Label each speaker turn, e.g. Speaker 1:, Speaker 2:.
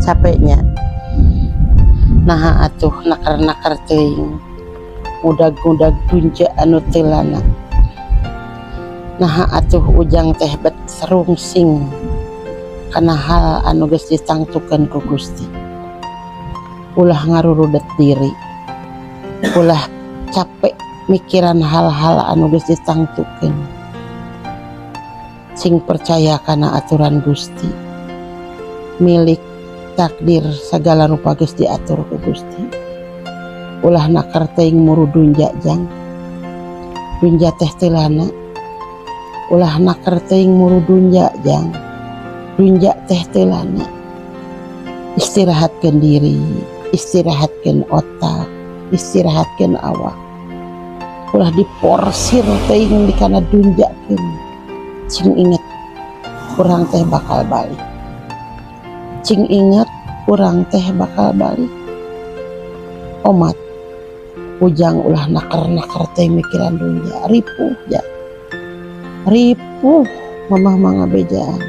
Speaker 1: capeknya. Nah atuh nakar-nakar teuing mudag-mudag dunja anu teulana. Nah atuh ujang teh bet serungsing kana hal anu geus ditangtukeun ku Gusti. Ulah ngarurudet diri, ulah capek mikiran hal-hal anu geus ditangtukeun. Sing percaya kana aturan Gusti, milik takdir segala rupa geus diatur ku Gusti. Ulah nakar teuing muru dunja jang, dunja teh teulana. Ulah nakar teuing muru dunja jang, dunja teh teulana. Istirahatkeun diri, istirahatkeun otak, istirahatkeun awak. Ulah diporsir teuing dikana dunjakeun. Cing inget urang teh bakal balik. Cing inget urang teh bakal balik. Omat ujang ulah nakar-nakar teuing mikiran dunja, ripuh ja. Ripuh mamah mangabejaan.